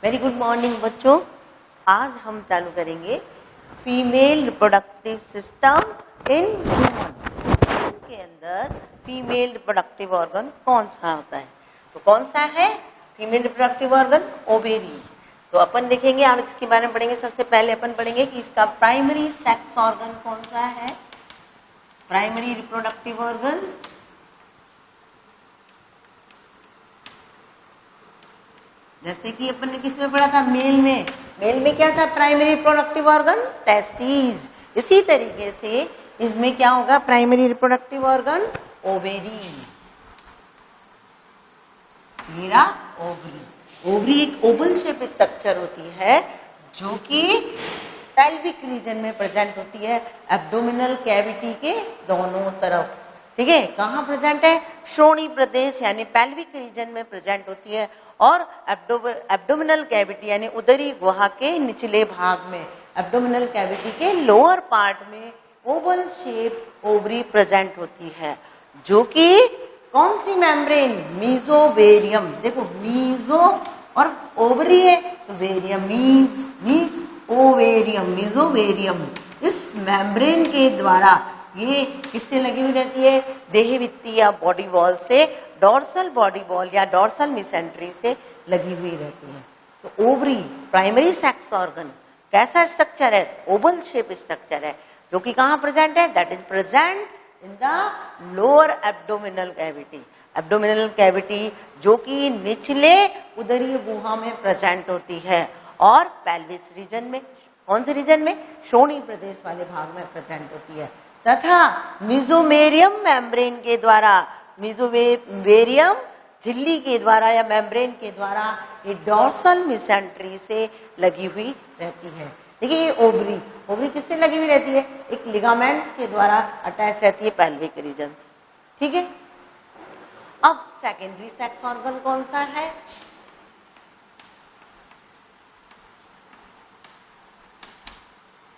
Very good morning बच्चों। आज हम चालू करेंगे female reproductive system in human के अंदर फीमेल रिप्रोडक्टिव ऑर्गन कौन सा होता है। तो कौन सा है फीमेल रिप्रोडक्टिव ऑर्गन? ओवेरी। तो अपन देखेंगे, आप इसके बारे में पढ़ेंगे। सबसे पहले अपन पढ़ेंगे कि इसका प्राइमरी सेक्स ऑर्गन कौन सा है। प्राइमरी रिप्रोडक्टिव ऑर्गन जैसे कि अपन ने किसमें पढ़ा था? मेल में क्या था प्राइमरी रिप्रोडक्टिव ऑर्गन? टेस्टिस। इसी तरीके से इसमें क्या होगा प्राइमरी रिप्रोडक्टिव ऑर्गन? ओवेरी। मेरा ओवरी। ओवरी एक ओवल शेप स्ट्रक्चर होती है जो कि पेल्विक रीजन में प्रेजेंट होती है, एब्डोमिनल कैविटी के दोनों तरफ। ठीक है, कहाँ प्रेजेंट है? श्रोणी प्रदेश यानी पेल्विक रीजन में प्रेजेंट होती है और एब्डोमिनल कैविटी यानी उदरी गुहा के निचले भाग में, एब्डोमिनल कैविटी के लोअर पार्ट में ओवल शेप ओवरी प्रेजेंट होती है, जो कि कौन सी मेम्ब्रेन? मीजोवेरियम। देखो मीजो और ओवरी है तो वेरियम, मीज ओवेरियम, मीजोवेरियम। इस मेम्ब्रेन के द्वारा ये किससे लगी हुई रहती है? देहभित्ति या बॉडी वॉल से, डॉर्सल बॉडी वॉल या डॉर्सल मिसेंट्री से लगी हुई रहती है। तो ओवरी प्राइमरी सेक्स ऑर्गन कैसा स्ट्रक्चर है? ओवल शेप स्ट्रक्चर है, जो कि कहाँ प्रेजेंट है? That is present in the lower abdominal cavity. Abdominal cavity जो कि निचले उदरीय गुहा में प्रेजेंट होती है और पेल्विस रीजन में, कौन से रीजन में? श्रोणी प्रदेश वाले भाग में प्रेजेंट होती है, तथा मीजोमेरियम मेम्ब्रेन के द्वारा, मीजोवेरियम झिल्ली के द्वारा या मेम्ब्रेन के द्वारा ये डॉर्सल मिसेंट्री से लगी हुई रहती है। देखिए ये ओवरी, ओवरी किससे लगी हुई रहती है? एक लिगामेंट्स के द्वारा अटैच रहती है पेल्विक रीजन से। ठीक है, अब सेकेंडरी सेक्स ऑर्गन कौन सा है?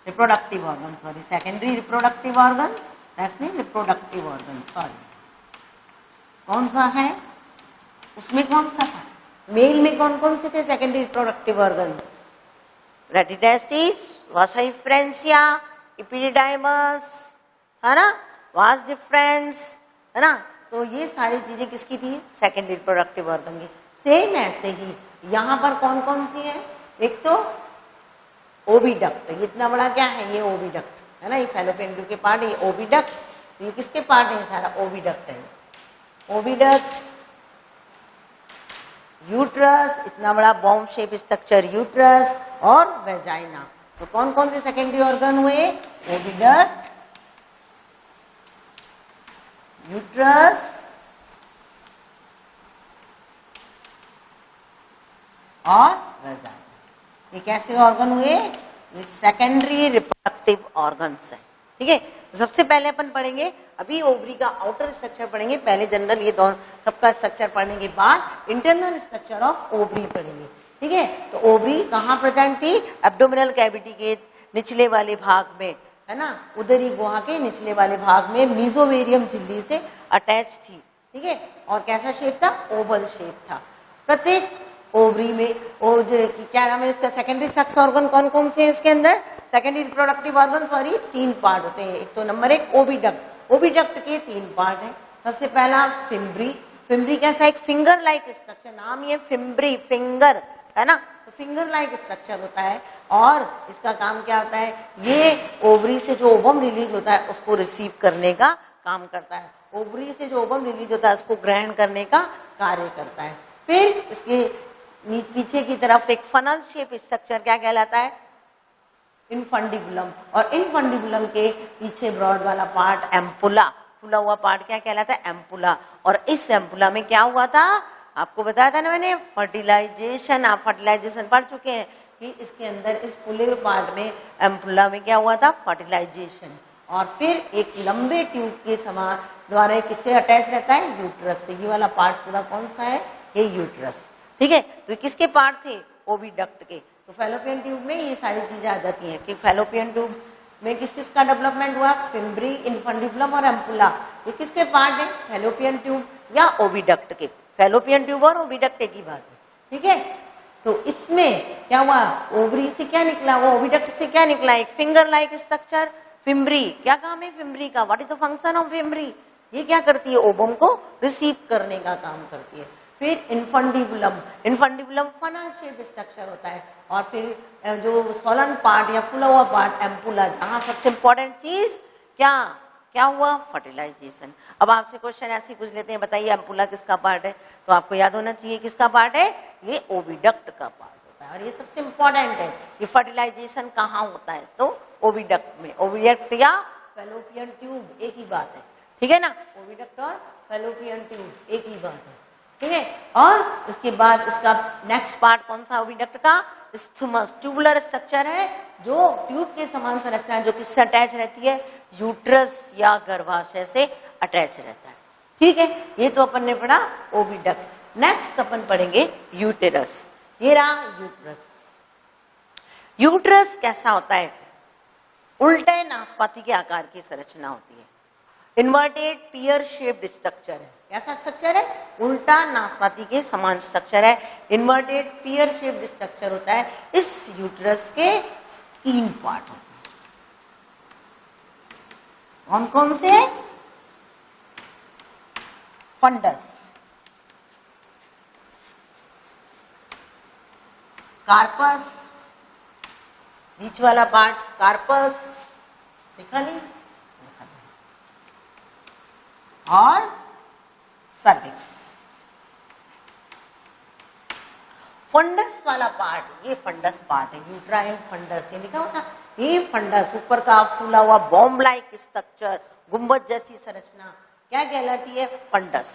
Reproductive organ, sorry secondary reproductive organ, sex नहीं रिप्रोडक्टिव ऑर्गन, सॉरी। कौन सा है? उसमें कौन सा था? मेल में कौन कौन से थे सेकेंडरी रिप्रोडक्टिव ऑर्गन? रेटिडेस्टिस, वासाइफ्रेंसिया, इपिडिडाइमस, है ना, वास डिफरेंस, है ना। तो ये सारी चीजें किसकी थी? सेकेंडरी रिप्रोडक्टिव ऑर्गन की। सेम ऐसे ही यहाँ पर कौन कौन सी है? एक तो ओविडक्ट, इतना बड़ा क्या है? ये ओविडक्ट है ना, ये फैलोपियन ट्यूब के पार्ट, ये ओविडक्ट। ये किसके पार्ट है? सारा ओविडक्ट है। ओविडक्ट, यूट्रस, इतना बड़ा बॉम्ब शेप स्ट्रक्चर यूट्रस, और वेजाइना। तो कौन कौन से सेकेंडरी ऑर्गन हुए? ओविडक्ट, यूट्रस और वेजाइना। ये कैसे ऑर्गन हुए? ये सेकेंडरी रिप्रोडक्टिव ऑर्गन्स है। ठीक है, तो सबसे पहले अपन पढ़ेंगे, अभी ओवरी का आउटर स्ट्रक्चर पढ़ेंगे पहले, जनरल ये दोनों सबका स्ट्रक्चर पढ़ने के बाद इंटरनल स्ट्रक्चर ऑफ ओवरी पढ़ेंगे। ठीक है, तो ओवरी कहाँ प्रेजेंट थी? एब्डोमिनल कैविटी के निचले वाले भाग में, है ना, उदरी गुहा के निचले वाले भाग में मीजोवेरियम झिल्ली से अटैच थी। ठीक है, और कैसा शेप था? ओवल शेप था। प्रत्येक ओवरी में, और जो क्या नाम है इसका, सेकेंडरी सेक्स ऑर्गन कौन कौन से है इसके अंदर? Secondary reproductive organ, sorry, 3 part होते हैं। एक तो नंबर 1 ओविडक्ट। ओविडक्ट के 3 पार्ट है। सबसे पहला फिम्ब्री। फिम्ब्री कैसा? एक फिंगर लाइक स्ट्रक्चर, नाम ये फिम्ब्री, फिंगर, है ना, तो फिंगर लाइक स्ट्रक्चर होता है। और इसका काम क्या होता है? ये ओवरी से जो ओवम रिलीज होता है उसको रिसीव करने का काम करता है। ओवरी से जो ओवम रिलीज होता है उसको ग्रहण करने का कार्य करता है। फिर इसके पीछे की तरफ एक फनल शेप स्ट्रक्चर क्या कहलाता है? इनफंडिबुलम। और इनफंडिबुलम के पीछे ब्रॉड वाला पार्ट एम्पुला, फुला हुआ पार्ट क्या कहलाता है? एम्पुला। और इस एम्पुला में क्या हुआ था? आपको बताया था ना मैंने, फर्टिलाइजेशन। आप फर्टिलाइजेशन पढ़ चुके हैं कि इसके अंदर इस फुले हुए पार्ट में एम्पुला में क्या हुआ था? फर्टिलाइजेशन। और फिर एक लंबे ट्यूब के समान द्वारा किससे अटैच रहता है? यूट्रस से। ये वाला पार्ट पूरा कौन सा है? ये यूट्रस। ठीक है, तो किसके पार्ट थे? ओविडक्ट के। तो फैलोपियन ट्यूब में ये सारी चीजें आ जाती हैं कि फैलोपियन ट्यूब में किस किस का डेवलपमेंट हुआ? फिम्ब्री, इनफंडिबुलम और एम्पुला। ये किसके पार्ट है? फैलोपियन ट्यूब या ओविडक्ट के। फैलोपियन ट्यूब और ओविडक्ट की बात है। ठीक है, तो इसमें क्या हुआ, ओवरी से क्या निकला, वो ओविडक्ट से क्या निकला, एक फिंगर लाइक स्ट्रक्चर, फिम्बरी। क्या काम है फिम्बरी का, what is the function of fimbriae, ये क्या करती है, ओवम को रिसीव करने का काम करती है। फिर infundibulum, infundibulum funnel shape structure होता है। और फिर जो सोलन पार्ट या फुला हुआ पार्ट एम्पुला, जहां सबसे इंपॉर्टेंट चीज क्या हुआ, फर्टिलाइजेशन। अब आपसे क्वेश्चन ऐसे पूछ लेते हैं, बताइए एम्पुला किसका पार्ट है, तो आपको याद होना चाहिए किसका पार्ट है, ये ओविडक्ट का पार्ट होता है। और ये सबसे इंपॉर्टेंट है कि फर्टिलाइजेशन कहाँ होता है, तो ओविडक्ट में। ओविडक्ट या फैलोपियन ट्यूब एक ही बात है, ठीक है ना, ओविडक्ट और फैलोपियन ट्यूब एक ही बात है, ठीक है। और इसके बाद इसका नेक्स्ट पार्ट कौन सा, ओविडक्ट का स्थिमस, ट्यूबुलर स्ट्रक्चर है जो ट्यूब के समान संरचना है, जो किससे अटैच रहती है, यूट्रस या गर्भाशय से अटैच रहता है, ठीक है। ये तो अपन ने पढ़ा ओविडक्ट। नेक्स्ट अपन पढ़ेंगे यूटेरस। ये रहा यूट्रस। यूट्रस कैसा होता है, उल्टे नाशपाती के आकार की संरचना होती है, इन्वर्टेड पियर शेप्ड स्ट्रक्चर है। कैसा स्ट्रक्चर है, उल्टा नाशपाती के समान स्ट्रक्चर है, इन्वर्टेड पियर शेप्ड स्ट्रक्चर होता है। इस यूट्रस के 3 पार्ट होते हैं, कौन कौन से, फंडस, कार्पस, बीच वाला पार्ट कार्पस, लिखा नहीं, और सर्विक्स। फंडस वाला पार्ट, ये फंडस पार्ट है, यूट्राइन फंडस, ये लिखा हुआ ना, ये फंडस, ऊपर का फूला हुआ बॉम्ब लाइक स्ट्रक्चर, गुंबद जैसी संरचना, क्या कहलाती है, फंडस,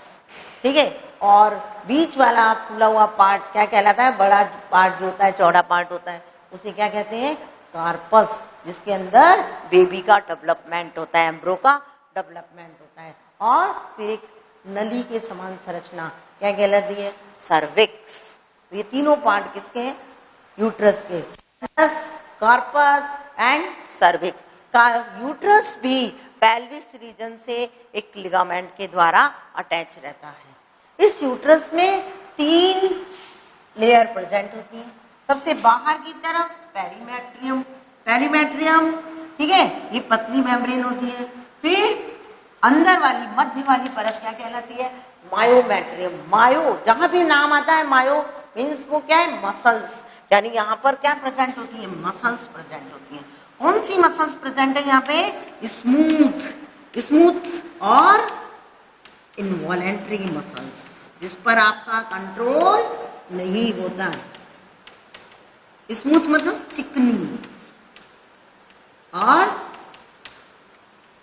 ठीक है। और बीच वाला फूला हुआ पार्ट क्या कहलाता है, बड़ा पार्ट जो होता है, चौड़ा पार्ट होता है, उसे क्या कहते हैं, कार्पस, जिसके अंदर बेबी का डेवलपमेंट होता है, एम्ब्रो का डेवलपमेंट होता है। और फिर एक नली के समान संरचना क्या कहलाती है, सर्विक्स। तो ये तीनों पार्ट किसके हैं, यूट्रस के, कार्पस एंड सर्विक्स। का यूट्रस भी पेल्विस रीजन से एक लिगामेंट के द्वारा अटैच रहता है। इस यूट्रस में 3 लेयर प्रेजेंट होती है। सबसे बाहर की तरफ पेरीमेट्रियम, पेरीमेट्रियम, ठीक है, ये पतली मेम्ब्रेन होती है। फिर अंदर वाली मध्य वाली परत क्या कहलाती है, मायोमेट्रियम। मायो, जहां भी नाम आता है मायो मीन्स वो क्या है, मसल्स, यानी यहाँ पर क्या प्रेजेंट होती है, मसल्स प्रेजेंट होती है। कौन सी मसल्स प्रेजेंट है यहाँ पे, स्मूथ और इनवॉलेंट्री मसल्स, जिस पर आपका कंट्रोल नहीं होता। स्मूथ मतलब चिकनी, और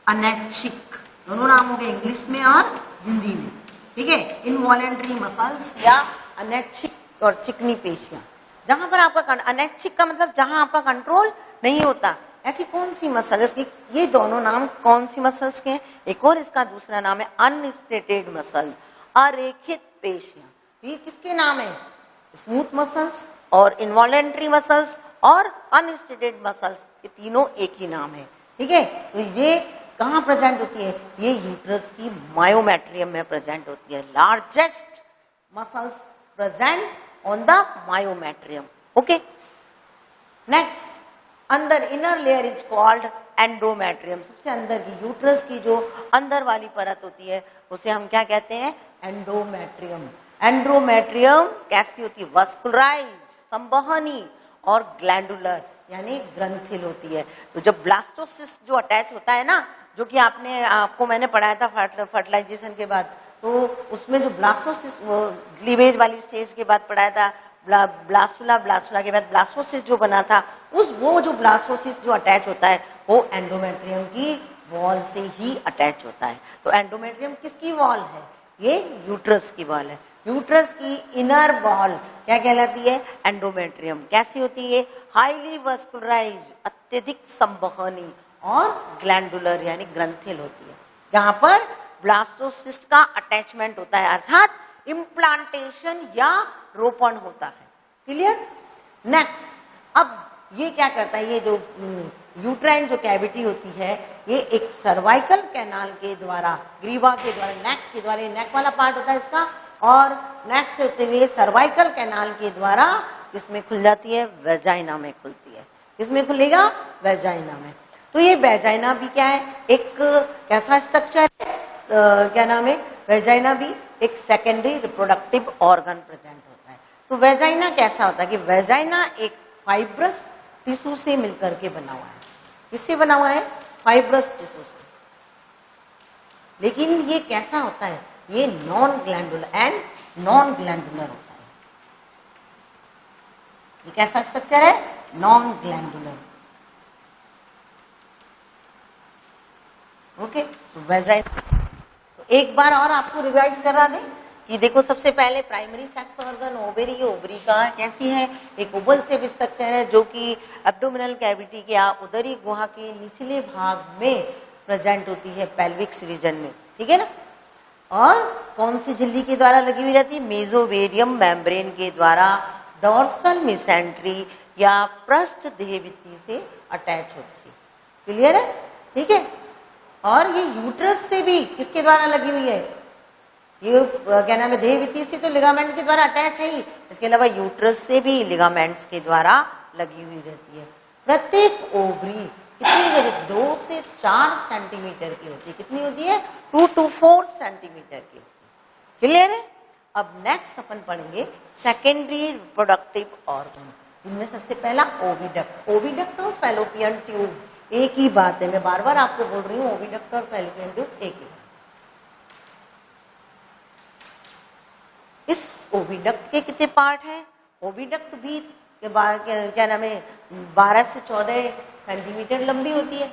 अनैच्छिक, दोनों नाम हो गए इंग्लिश में और हिंदी में, ठीक है। इनवॉलेंट्री मसल्स या अनैच्छिक और चिकनी पेशियां, जहां पर आपका, अनैच्छिक का मतलब जहां आपका कंट्रोल नहीं होता। ऐसी कौन सी मसल्स, ये दोनों नाम कौन सी मसल्स के हैं, एक और इसका दूसरा नाम है अनस्टेटेड मसल, अरेखित पेशियां। ये किसके नाम है, स्मूथ मसल्स और इनवॉलेंट्री मसल्स और अनस्टेटेड मसल्स, ये तीनों एक ही नाम है, ठीक है। तो ये कहाँ प्रेजेंट होती है, ये यूट्रस की मायोमेट्रियम में प्रेजेंट होती है। Largest muscles present on the myometrium, okay. Next, अंदर inner layer is called endometrium. सबसे अंदर की, यूट्रस की जो अंदर वाली परत होती है उसे हम क्या कहते हैं, एंडोमेट्रियम। एंडोमेट्रियम कैसी होती है, वस्कुलराइज, संवहनी और ग्लैंडुलर यानी ग्रंथिल होती है। तो जब ब्लास्टोसिस्ट जो अटैच होता है ना, जो कि आपको मैंने पढ़ाया था फर्टिलाइजेशन के बाद, तो उसमें जो ब्लास्टोसिस्ट, वो क्लीवेज वाली स्टेज के बाद पढ़ाया था, ब्लास्टुला के बाद ब्लास्टोसिस्ट जो बना था, वो जो ब्लास्टोसिस्ट जो अटैच होता है वो एंडोमेट्रियम की वॉल से ही अटैच होता है। तो एंडोमेट्रियम किसकी वॉल है, ये यूट्रस की वॉल है। यूट्रस की इनर वॉल क्या कहलाती है, एंडोमेट्रियम। कैसी होती है, हाईली वस्कुलराइज, अत्यधिक संवहनी और ग्लैंडुलर यानी ग्रंथिल होती है, जहां पर ब्लास्टोसिस्ट का अटैचमेंट होता है, अर्थात इम्प्लांटेशन या रोपण होता है। क्लियर। नेक्स्ट, अब ये क्या करता है, ये जो यूट्राइन जो कैविटी होती है, ये एक सर्वाइकल कैनाल के द्वारा, ग्रीवा के द्वारा, नेक के द्वारा, नेक वाला पार्ट होता है इसका, और नेक से होते हुए सर्वाइकल कैनाल के द्वारा किसमें खुल जाती है? वेजाइना में खुलती है। किसमें खुलेगा? वेजाइना में। तो ये वेजाइना भी क्या है? एक कैसा स्ट्रक्चर है? क्या नाम है? वेजाइना भी एक सेकेंडरी रिप्रोडक्टिव ऑर्गन प्रेजेंट होता है। तो वेजाइना कैसा होता है कि वेजाइना एक फाइब्रस टिश्यू से मिलकर के बना हुआ है। किससे बना हुआ है? फाइब्रस टिश्यू से। लेकिन ये कैसा होता है? ये non glandular and non glandular होता है। ये कैसा स्ट्रक्चर है? Non glandular. ओके, तो वेजाइना तो एक बार और आपको रिवाइज करा दें कि देखो, सबसे पहले primary sex organ ovary. Ovary का कैसी है? एक ओवल शेप स्ट्रक्चर है जो कि एब्डोमिनल कैविटी के उदरी गुहा के निचले भाग में प्रेजेंट होती है, पेल्विक रीजन में। ठीक है ना? और कौन सी झिल्ली के द्वारा लगी हुई रहती है? मेसोवेरियम मेम्ब्रेन के द्वारा डॉर्सल मेसेंट्री या पृष्ठ देहभित्ति से अटैच होती है। क्लियर है? ठीक है। और ये यूट्रस से भी किसके द्वारा लगी हुई है? ये क्या नाम है? देहभित्ति से तो लिगामेंट के द्वारा अटैच है ही, इसके अलावा यूट्रस से भी लिगामेंट्स के द्वारा लगी हुई रहती है। प्रत्येक ओवरी कितनी 2 से 4 सेंटीमीटर की होती है। कितनी होती है? 2 to 4 सेंटीमीटर की। क्लियर है? अब नेक्स्ट अपन पढ़ेंगे सेकेंडरी रिप्रोडक्टिव ऑर्गन, जिनमें सबसे पहला ओविडक्ट। ओविडक्ट और फैलोपियन ट्यूब एक ही बात है, मैं बार बार आपको बोल रही हूँ, ओविडक्ट और फैलोपियन ट्यूब एक ही। इस ओविडक्ट के कितने पार्ट हैं? ओविडक्ट भी क्या नाम है 12 से 14 सेंटीमीटर लंबी होती है।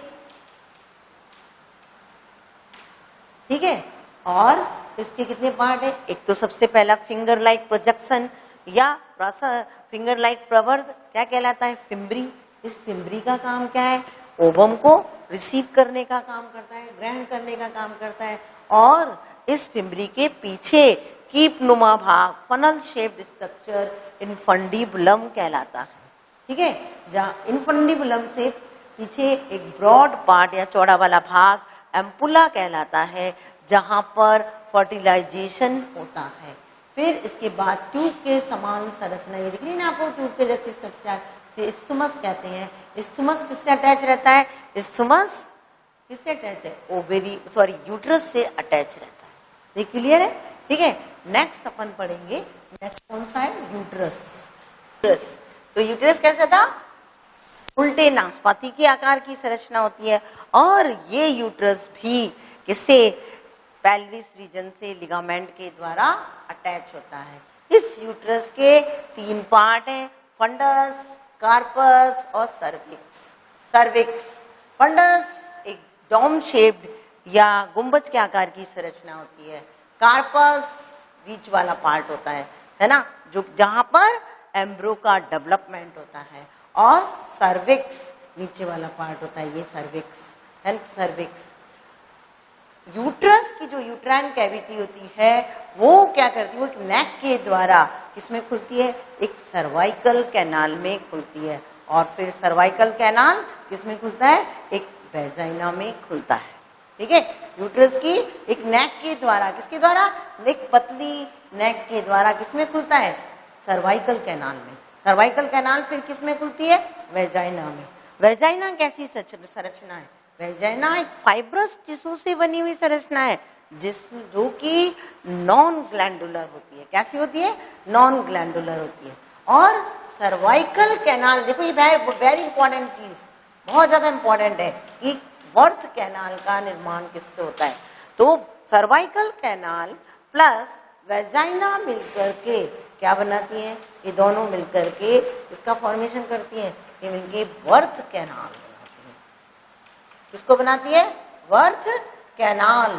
ठीक है। और इसके कितने पार्ट है? एक तो सबसे पहला फिंगर लाइक प्रोजेक्शन या फिंगर लाइक प्रवर्ध क्या कहलाता है? फिम्ब्री। इस फिम्ब्री का काम क्या है? ओवम को रिसीव करने का काम करता है, ग्रहण करने का काम करता है। और इस फिम्ब्री के पीछे कीप नुमा भाग, फनल शेप्ड स्ट्रक्चर इनफंडिबुलम कहलाता है। ठीक है। जहाँ इनफंडिबुलम से पीछे एक ब्रॉड पार्ट या चौड़ा वाला भाग एम्पुला कहलाता है, जहां पर फर्टिलाइजेशन होता है। फिर इसके बाद ट्यूब के समान संरचना, ये दिख रही है ना आपको, ट्यूब के जैसी स्ट्रक्चर से इस्थुमस कहते हैं। इस्थुमस किससे अटैच रहता है? इस्थुमस किससे अटैच है? ओवेरी यूट्रस से अटैच रहता है। ये क्लियर है? ठीक है। नेक्स्ट अपन पढ़ेंगे, नेक्स्ट कौन सा है? यूट्रस। तो यूट्रस कैसा था? उल्टे नाशपाती के आकार की संरचना होती है। और ये यूट्रस भी किससे? पेल्विस रीजन से लिगामेंट के द्वारा अटैच होता है। इस यूट्रस के 3 पार्ट हैं, फंडस, कार्पस और सर्विक्स। फंडस एक डोम शेप्ड या गुंबज के आकार की संरचना होती है। कार्पस बीच वाला पार्ट होता है ना, जो जहां पर एम्ब्रो का डेवलपमेंट होता है। और सर्विक्स नीचे वाला पार्ट होता है, ये सर्विक्स है। सर्विक्स यूट्रस की जो यूट्राइन कैविटी होती है वो क्या करती है? वो नेक के द्वारा किसमें खुलती है? एक सर्वाइकल कैनाल में खुलती है। और फिर सर्वाइकल कैनाल किसमें खुलता है? एक वेजाइना में खुलता है। ठीक है। यूट्रस की एक नेक के द्वारा, किसके द्वारा? एक पतली नेक के द्वारा किसमें खुलता है? सर्वाइकल कैनाल में। सर्वाइकल कैनाल फिर किसमें खुलती है? वेजाइना में। वेजाइना कैसी संरचना है? वेजाइना एक फाइब्रस टिश्यू से बनी हुई संरचना है, जो कि नॉन ग्लैंडुलर होती है। कैसी होती है? नॉन ग्लैंडुलर होती है। और सर्वाइकल कैनाल, देखो ये वेरी इंपॉर्टेंट चीज, बहुत ज्यादा इंपॉर्टेंट है कि बर्थ कैनाल का निर्माण किससे होता है? तो सर्वाइकल कैनाल प्लस वेजाइना मिलकर के क्या बनाती है? ये दोनों मिलकर के इसका फॉर्मेशन करती है। ये मिलके बर्थ कैनाल बनाती है। किसको बनाती है? बर्थ कैनाल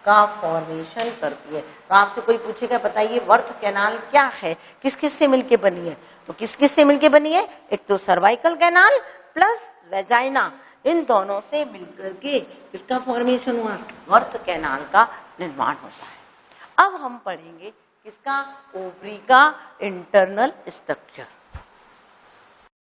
का फॉर्मेशन करती है। तो आपसे कोई पूछेगा बताइए बर्थ कैनाल क्या है, किस किस से मिलके बनी है? तो किस किस से मिलके बनी है? एक तो सर्वाइकल कैनाल प्लस वेजाइना, इन दोनों से मिलकर के इसका फॉर्मेशन हुआ, बर्थ कैनाल का निर्माण होता है। अब हम पढ़ेंगे किसका? ओवरी का इंटरनल स्ट्रक्चर।